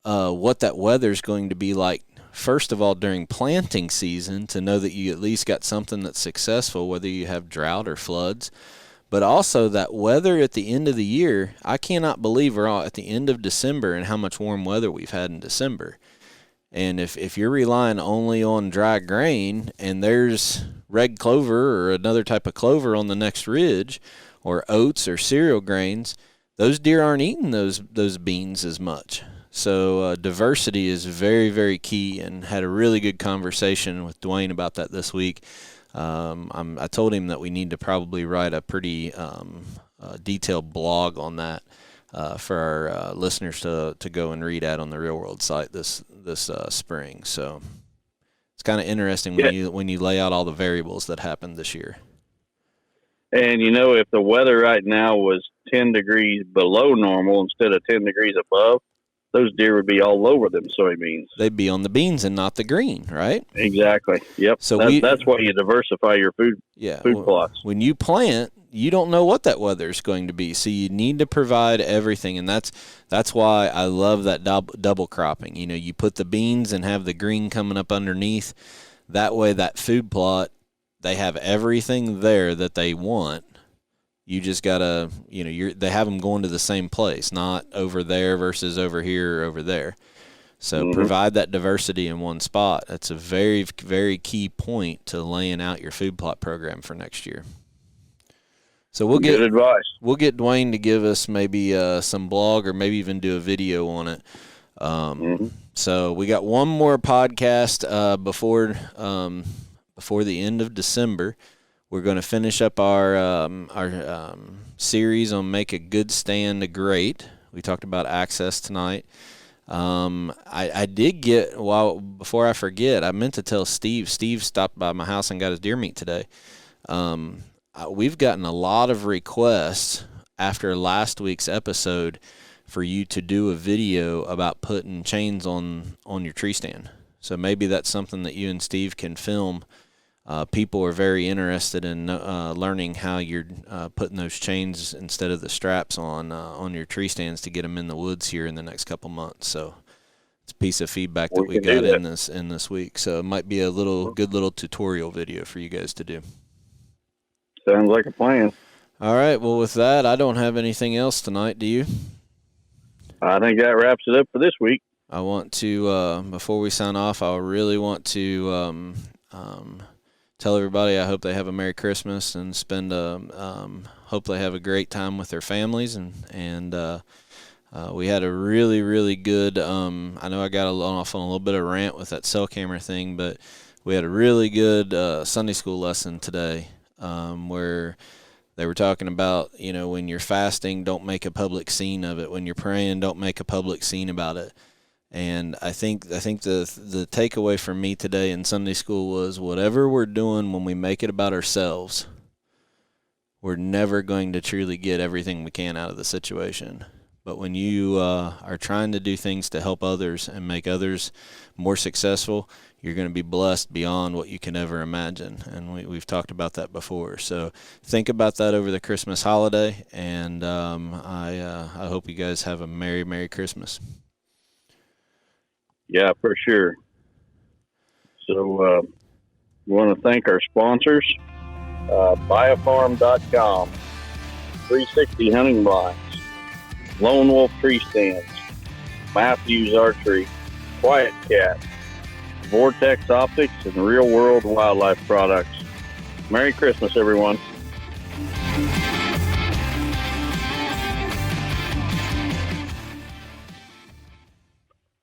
what that weather's going to be like, first of all, during planting season, to know that you at least got something that's successful, whether you have drought or floods. But also that weather at the end of the year, I cannot believe we're all at the end of December and how much warm weather we've had in December. And if you're relying only on dry grain and there's red clover or another type of clover on the next ridge, or oats or cereal grains, those deer aren't eating those beans as much. So diversity is very, very key, and had a really good conversation with Dwayne about that this week. I told him that we need to probably write a pretty detailed blog on that for our listeners to go and read at on the Real World site this spring. So it's kind of interesting when you lay out all the variables that happened this year. And if the weather right now was 10 degrees below normal instead of 10 degrees above, those deer would be all over them soybeans. They'd be on the beans and not the green, right? Exactly. Yep. So that's why you diversify your food plots. When you plant, you don't know what that weather is going to be, so you need to provide everything, and that's why I love that double cropping. You put the beans and have the green coming up underneath. That way, that food plot, they have everything there that they want. You just gotta, they have them going to the same place, not over there versus over here or over there. So provide that diversity in one spot. That's a very, very key point to laying out your food plot program for next year. So we'll Good advice. We'll get Dwayne to give us maybe some blog or maybe even do a video on it. So we got one more podcast before the end of December. We're going to finish up our series on Make a Good Stand Great. We talked about access tonight. I did get, before I forget, I meant to tell Steve. Steve stopped by my house and got his deer meat today. We've gotten a lot of requests after last week's episode for you to do a video about putting chains on your tree stand. So maybe that's something that you and Steve can film. People are very interested in learning how you're putting those chains instead of the straps on your tree stands to get them in the woods here in the next couple months. So it's a piece of feedback that we got in this week. So it might be a good little tutorial video for you guys to do. Sounds like a plan. All right. Well, with that, I don't have anything else tonight. Do you? I think that wraps it up for this week. I want to, before we sign off, I really want to tell everybody I hope they have a Merry Christmas and hope they have a great time with their families. And we had a really, really good, I know I got off on a little bit of rant with that cell camera thing, but we had a really good Sunday school lesson today. Where they were talking about, when you're fasting, don't make a public scene of it. When you're praying, don't make a public scene about it. And I think the takeaway for me today in Sunday school was whatever we're doing when we make it about ourselves, we're never going to truly get everything we can out of the situation. But when you are trying to do things to help others and make others more successful, you're going to be blessed beyond what you can ever imagine. And we've talked about that before. So think about that over the Christmas holiday. And I hope you guys have a Merry, Merry Christmas. Yeah, for sure. So we want to thank our sponsors, buyafarm.com, 360 Hunting Blinds, Lone Wolf Tree Stands, Matthews Archery, Quiet Cat, Vortex Optics, and Real World Wildlife Products. Merry Christmas, everyone.